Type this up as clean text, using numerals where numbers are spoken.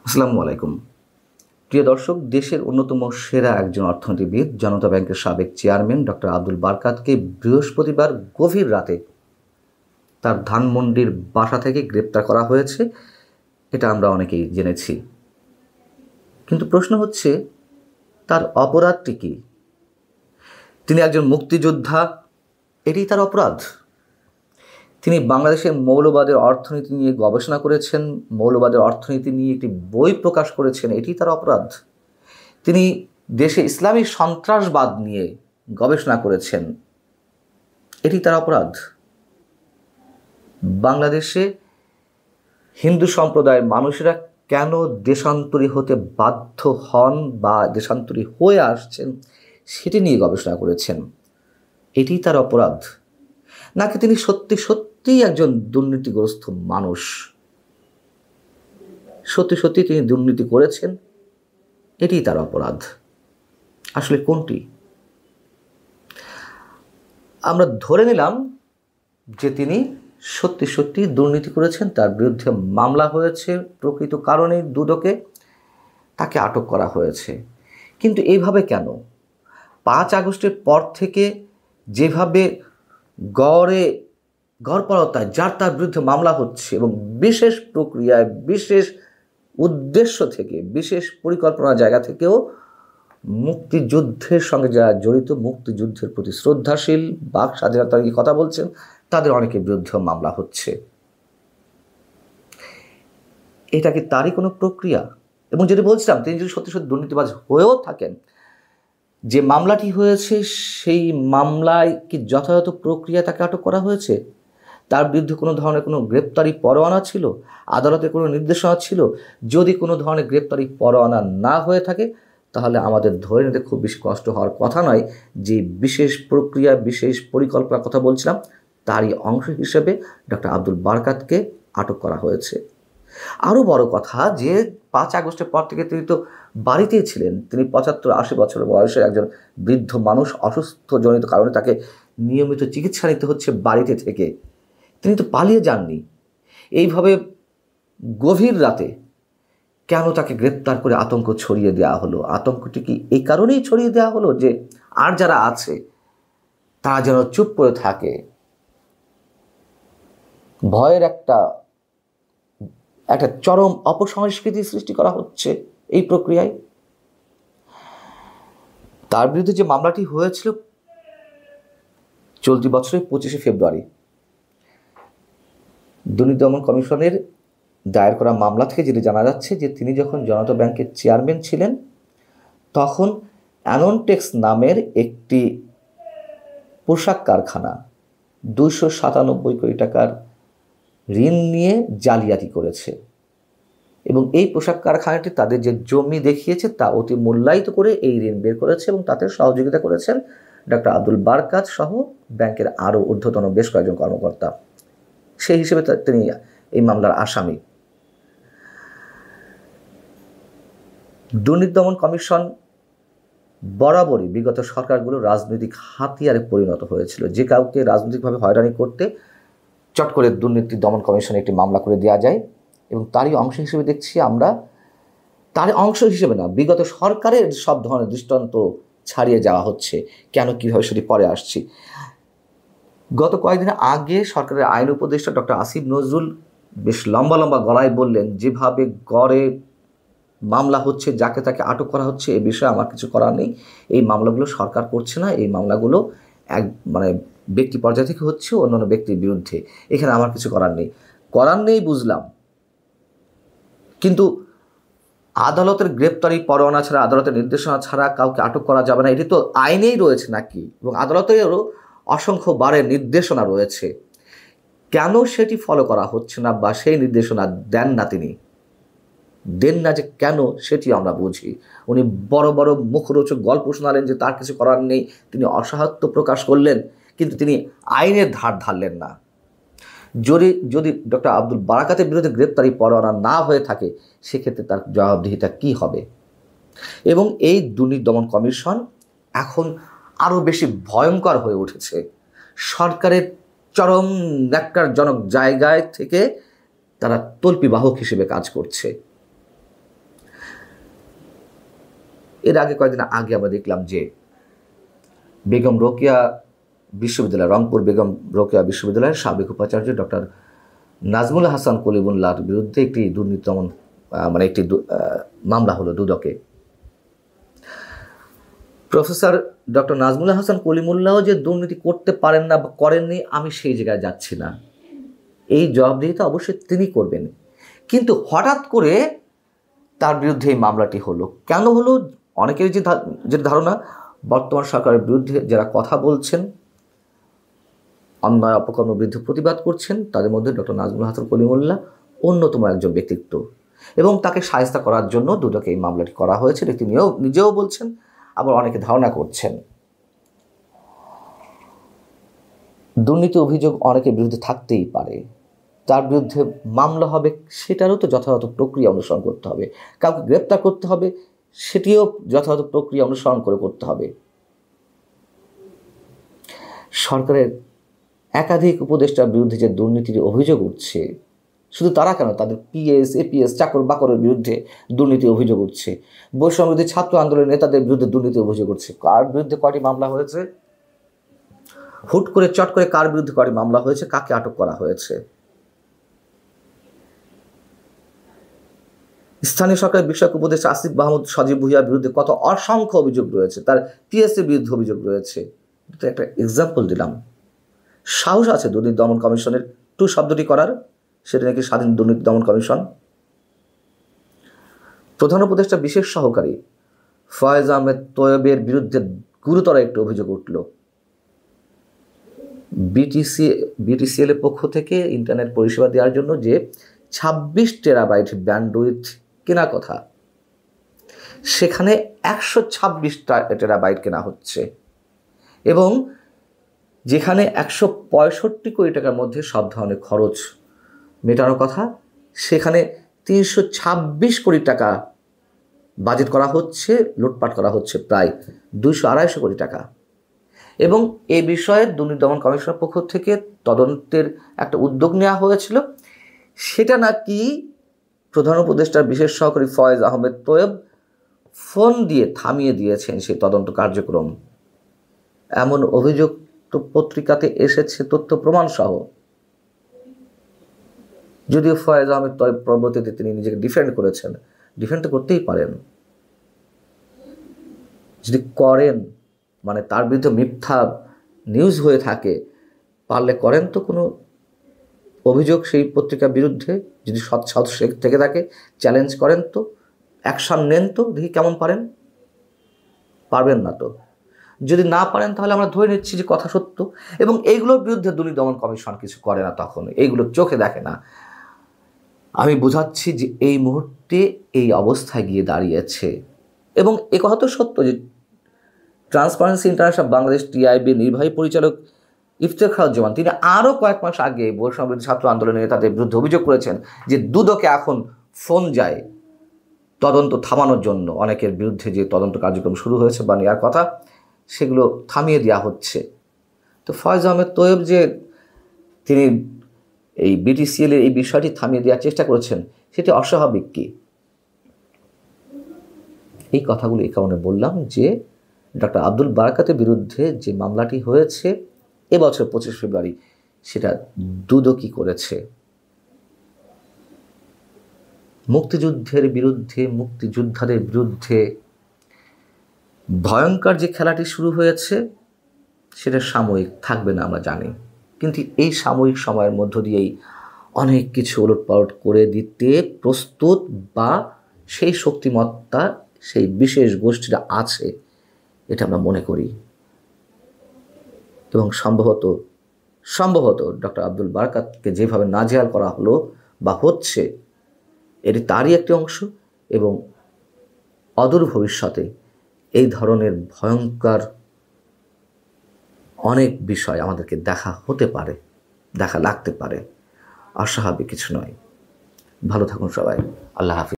আসসালামু আলাইকুম। প্রিয় দর্শক, দেশের অন্যতম সেরা একজন অর্থনীতিবিদ, জনতা ব্যাংকের সাবেক চেয়ারম্যান ডক্টর আব্দুল বারকাতকে বৃহস্পতিবার গভীর রাতে তার ধানমন্ডির বাসা থেকে গ্রেপ্তার করা হয়েছে। এটা আমরা অনেকেই জেনেছি, কিন্তু প্রশ্ন হচ্ছে তার অপরাধটি কী? তিনি একজন মুক্তিযোদ্ধা, এটি তার অপরাধ? তিনি বাংলাদেশের মৌলবাদের অর্থনীতি নিয়ে গবেষণা করেছেন, মৌলবাদের অর্থনীতি নিয়ে একটি বই প্রকাশ করেছেন, এটি তার অপরাধ? তিনি দেশে ইসলামী সন্ত্রাসবাদ নিয়ে গবেষণা করেছেন, এটি তার অপরাধ? বাংলাদেশে হিন্দু সম্প্রদায়ের মানুষেরা কেন দেশান্তরী হতে বাধ্য হন বা দেশান্তরী হয়ে আসছেন সেটি নিয়ে গবেষণা করেছেন, এটি তার অপরাধ? নাকি তিনি সত্যি সত্যিই একজন দুর্নীতিগ্রস্ত মানুষ, সত্যি সত্যি তিনি দুর্নীতি করেছেন, এটি তার অপরাধ? আসলে কোনটি? আমরা ধরে নিলাম যে তিনি সত্যি সত্যি দুর্নীতি করেছেন, তার বিরুদ্ধে মামলা হয়েছে, প্রকৃত কারণে দুদকে তাকে আটক করা হয়েছে। কিন্তু এইভাবে কেন 5 আগস্টের পর থেকে যেভাবে গড়পড়তায় যার তার বিরুদ্ধে মামলা হচ্ছে এবং বিশেষ প্রক্রিয়ায়, বিশেষ উদ্দেশ্য থেকে, বিশেষ পরিকল্পনার জায়গা থেকেও মুক্তিযুদ্ধের সঙ্গে যারা জড়িত, মুক্তিযুদ্ধের প্রতি শ্রদ্ধাশীল, বাক স্বাধীনতা নিয়ে কথা বলছেন, তাদের অনেকের বিরুদ্ধেও মামলা হচ্ছে। এটা কি তারই কোনো প্রক্রিয়া? এবং যদি বলছিলাম তিনি যদি সত্যি সত্যি দুর্নীতিবাজ হয়েও থাকেন, যে মামলাটি হয়েছে সেই মামলায় কি যথাযথ প্রক্রিয়া তাকে আটক করা হয়েছে? তার বিরুদ্ধে কোনো ধরনের কোনো গ্রেপ্তারি পরোয়ানা ছিল? আদালতে কোনো নির্দেশনা ছিল? যদি কোনো ধরনের গ্রেপ্তারি পরোয়ানা না হয়ে থাকে, তাহলে আমাদের ধরে নিতে খুব বেশি কষ্ট হওয়ার কথা নয় যে বিশেষ প্রক্রিয়া, বিশেষ পরিকল্পনার কথা বলছিলাম, তারই অংশ হিসেবে ডক্টর আব্দুল বারকাতকে আটক করা হয়েছে। আরও বড় কথা যে 5 আগস্টের পর থেকে তিনি তো বাড়িতেই ছিলেন। তিনি 75-80 বছর বয়সের একজন বৃদ্ধ মানুষ, অসুস্থজনিত কারণে তাকে নিয়মিত চিকিৎসা নিতে হচ্ছে বাড়িতে থেকে। তিনি তো পালিয়ে যাননি। এইভাবে গভীর রাতে কেন তাকে গ্রেপ্তার করে আতঙ্ক ছড়িয়ে দেওয়া হলো? আতঙ্কটি কি এই কারণেই ছড়িয়ে দেওয়া হলো যে আর যারা আছে তারা যেন চুপ করে থাকে? ভয়ের একটা চরম অপসংস্কৃতি সৃষ্টি করা হচ্ছে এই প্রক্রিয়ায়। তার বিরুদ্ধে যে মামলাটি হয়েছিল চলতি বছরের 25শে ফেব্রুয়ারি, দুর্নীতি দমন কমিশনের দায়ের করা মামলা থেকে যেটি জানা যাচ্ছে যে তিনি যখন জনতা ব্যাংকের চেয়ারম্যান ছিলেন, তখন অ্যাননটেক্স নামের একটি পোশাক কারখানা 297 কোটি টাকার ঋণ নিয়ে জালিয়াতি করেছে এবং এই পোশাক কারখানাটি তাদের যে জমি দেখিয়েছে তা অতি মূল্যায়িত করে এই ঋণ বের করেছে এবং তাতে সহযোগিতা করেছেন ডক্টর আব্দুল বারকাত সহ ব্যাংকের আরও ঊর্ধ্বতন বেশ কয়েকজন কর্মকর্তা। সেই হিসেবে তিনি এই মামলার আসামি। দুর্নীতি দমন কমিশন বরাবরই বিগত সরকারগুলো রাজনৈতিক হাতিয়ারে পরিণত হয়েছিল। যে কাউকে রাজনৈতিকভাবে হয়রানি করতে চট করে দুর্নীতি দমন কমিশনে একটি মামলা করে দেওয়া যায় এবং তারই অংশ হিসেবে দেখছি আমরা, তার অংশ হিসেবে না, বিগত সরকারের সব ধরনের দৃষ্টান্ত ছাড়িয়ে যাওয়া হচ্ছে। কেন, কীভাবে সেটি পরে আসছি। গত কয়েকদিন আগে সরকারের আইন উপদেষ্টা ডক্টর আসিফ নজরুল বেশ লম্বা লম্বা গলায় বললেন, যেভাবে গড়ে মামলা হচ্ছে, যাকে তাকে আটক করা হচ্ছে, এ বিষয়ে আমার কিছু করার নেই। এই মামলাগুলো সরকার করছে না, এই মামলাগুলো ব্যক্তি পর্যায় থেকে হচ্ছে অন্যান্য ব্যক্তির বিরুদ্ধে, এখানে আমার কিছু করার নেই বুঝলাম, কিন্তু আদালতের গ্রেপ্তারি পরোয়ানা ছাড়া, আদালতের নির্দেশনা ছাড়া কাউকে আটক করা যাবে না, এটি তো আইনেই রয়েছে নাকি, এবং আদালতেরও অসংখ্য বারের নির্দেশনা রয়েছে। কেন সেটি ফলো করা হচ্ছে না বা সেই নির্দেশনা দেন না যে কেন, সেটি আমরা বুঝি। উনি বড় বড় মুখরোচক গল্প শোনালেন যে তার কিছু করার নেই, তিনি অসহায়ত্ব প্রকাশ করলেন, কিন্তু তিনি আইনের ধার ধারলেন না। যদি ডক্টর আব্দুল বারকাতের বিরুদ্ধে গ্রেপ্তারি পরোয়ানা না হয়ে থাকে, সেক্ষেত্রে তার জবাবদিহিতা কী হবে? এবং এই দুর্নীতি দমন কমিশন এখন আরও বেশি ভয়ঙ্কর হয়ে উঠেছে। সরকারের চরম ন্যাক্কারজনক জায়গায় থেকে তারা তল্পিবাহক হিসেবে কাজ করছে। এর আগে কয়েকদিন আগে আমরা দেখলাম যে বেগম রোকেয়া বিশ্ববিদ্যালয়, রংপুর বেগম রোকেয়া বিশ্ববিদ্যালয়ের সাবেক উপাচার্য ডক্টর নাজমুল হাসান কলিমুল্লাহর বিরুদ্ধে একটি দুর্নীতি দমন একটি মামলা হলো দুদকে। প্রফেসর ডক্টর নাজমুল হাসান কলিমুল্লাহ যে দুর্নীতি করতে পারেন না বা করেননি, আমি সেই জায়গায় যাচ্ছি না, এই জবাবদিহিতা অবশ্যই তিনি করবেন। কিন্তু হঠাৎ করে তার বিরুদ্ধে এই মামলাটি হলো কেন হলো? অনেকের যে ধারণা, বর্তমান সরকারের বিরুদ্ধে যারা কথা বলছেন, অন্যায় অপকর্ম বিরুদ্ধে প্রতিবাদ করছেন, তাদের মধ্যে ডক্টর নাজমুল হাসান কলিমুল্লাহ অন্যতম একজন ব্যক্তিত্ব, এবং তাকে শায়েস্তা করার জন্য দুদকে এই মামলাটি করা হয়েছে, তিনি নিজেও বলছেন, আবার অনেকে ধারণা করছেন। দুর্নীতি অভিযোগ অনেকের বিরুদ্ধে থাকতেই পারে, তার বিরুদ্ধে মামলা হবে, সেটারও তো যথাযথ প্রক্রিয়া অনুসরণ করতে হবে। কাউকে গ্রেপ্তার করতে হবে, সেটিও যথাযথ প্রক্রিয়া অনুসরণ করে করতে হবে। সরকারের একাধিক উপদেষ্টার বিরুদ্ধে যে দুর্নীতির অভিযোগ উঠছে, শুধু তারা কেন, তাদের পিএস এপিএস চাকর বাকরের বিরুদ্ধে দুর্নীতির অভিযোগ উঠছে, বৈষম্যবিরোধী ছাত্র আন্দোলনের নেতাদের বিরুদ্ধে দুর্নীতির অভিযোগ উঠছে। কার বিরুদ্ধে কয়টি মামলা হয়েছে, হুট করে চট করে কার বিরুদ্ধে কয়টি মামলা হয়েছে, কাকে আটক করা হয়েছে? স্থানীয় সরকারের বিষয়ক উপদেষ্টা আসিফ মাহমুদ সজীব ভুঁইয়ার বিরুদ্ধে কত অসংখ্য অভিযোগ রয়েছে, তার পিএসসির বিরুদ্ধে অভিযোগ রয়েছে। একটা এক্সাম্পল দিলাম। সাহস আছে দুর্নীতি দমন কমিশনের শব্দটি করার, সেটা নাকি স্বাধীন দুর্নীতি দমন কমিশন। প্রধান উপদেষ্টা বিশেষ সহকারী ফয়েজ আহমেদ তৈয়বের বিরুদ্ধে গুরুতর একটি অভিযোগ উঠল। বিটিসিএল এর পক্ষ থেকে ইন্টারনেট পরিষেবা দেওয়ার জন্য যে 26 টেরাবাইট ব্যান্ডউইথ কেনা কথা, সেখানে 126 টেরাবাইট কেনা হচ্ছে, এবং যেখানে 165 কোটি টাকার মধ্যে সব ধরনের খরচ মেটানোর কথা, সেখানে 326 কোটি টাকা বাজেট করা হচ্ছে, লুটপাট করা হচ্ছে প্রায় 200-250 কোটি টাকা। এবং এই বিষয়ে দুর্নীতি দমন কমিশনের পক্ষ থেকে তদন্তের একটা উদ্যোগ নেওয়া হয়েছিল, সেটা নাকি প্রধান উপদেষ্টার বিশেষ সহকারী ফয়েজ আহমেদ তৈয়ব ফোন দিয়ে থামিয়ে দিয়েছেন সেই তদন্ত কার্যক্রম। এমন অভিযোগ তো পত্রিকাতে এসেছে, তথ্য প্রমাণ সহ। যদিও ফয়েজ আহমেদ তৈয়ব পরবর্তীতে তিনি নিজেকে ডিফেন্ড করেছেন, ডিফেন্ড তো করতেই পারেন, যদি করেন মানে তার বিরুদ্ধে মিথ্যা নিউজ হয়ে থাকে, পারলে করেন তো কোনো অভিযোগ সেই পত্রিকার বিরুদ্ধে, যদি সৎ থেকে থাকে চ্যালেঞ্জ করেন তো, অ্যাকশন নেন তো, দেখি কেমন পারেন। পারবেন না তো, যদি না পারেন তাহলে আমরা ধরে নিচ্ছি যে কথা সত্য, এবং এইগুলোর বিরুদ্ধে দুর্নীতি দমন কমিশন কিছু করে না, তখন এইগুলো চোখে দেখে না। আমি বোঝাচ্ছি যে এই মুহূর্তে এই অবস্থায় গিয়ে দাঁড়িয়েছে, এবং এ কথা তো সত্য যে ট্রান্সপারেন্সি ইন্টারন্যাশনাল বাংলাদেশ টিআইবি নির্বাহী পরিচালক ইফতেখারুজ্জামান তিনি আরও কয়েক মাস আগে বৈষম্যবিরোধী ছাত্র আন্দোলনের নেতাদের বিরুদ্ধে অভিযোগ করেছেন যে দুদকে এখন ফোন যায় তদন্ত থামানোর জন্য। অনেকের বিরুদ্ধে যে তদন্ত কার্যক্রম শুরু হয়েছে বা নেওয়ার কথা, সেগুলো থামিয়ে দেওয়া হচ্ছে। তো ফয়েজ আহমেদ তৈয়ব যে তিনি এই বিটিসিএল এর এই বিষয়টি থামিয়ে দেওয়ার চেষ্টা করেছেন, সেটি অস্বাভাবিক কি? এই কথাগুলো এই কারণে বললাম যে ডক্টর আব্দুল বারাকাতের বিরুদ্ধে যে মামলাটি হয়েছে এবছর 25 ফেব্রুয়ারি, সেটা দুদকই করেছে। মুক্তিযুদ্ধের বিরুদ্ধে, মুক্তিযোদ্ধাদের বিরুদ্ধে ভয়ঙ্কর যে খেলাটি শুরু হয়েছে, সেটা সাময়িক থাকবে না আমরা জানি, কিন্তু এই সাময়িক সময়ের মধ্য দিয়েই অনেক কিছু ওলটপালট করে দিতে প্রস্তুত বা সেই শক্তিমত্তা সেই বিশেষ গোষ্ঠীটা আছে, এটা আমরা মনে করি। এবং সম্ভবত ডক্টর আব্দুল বারাকাতকে যেভাবে নাজেহাল করা হলো বা হচ্ছে, এটি তারই একটি অংশ, এবং অদূর ভবিষ্যতে এই ধরনের ভয়ঙ্কর অনেক বিষয় আমাদেরকে দেখা হতে পারে, দেখা লাগতে পারে। অস্বাভাবিক কিছু নয়। ভালো থাকুন সবাই। আল্লাহ হাফিজ।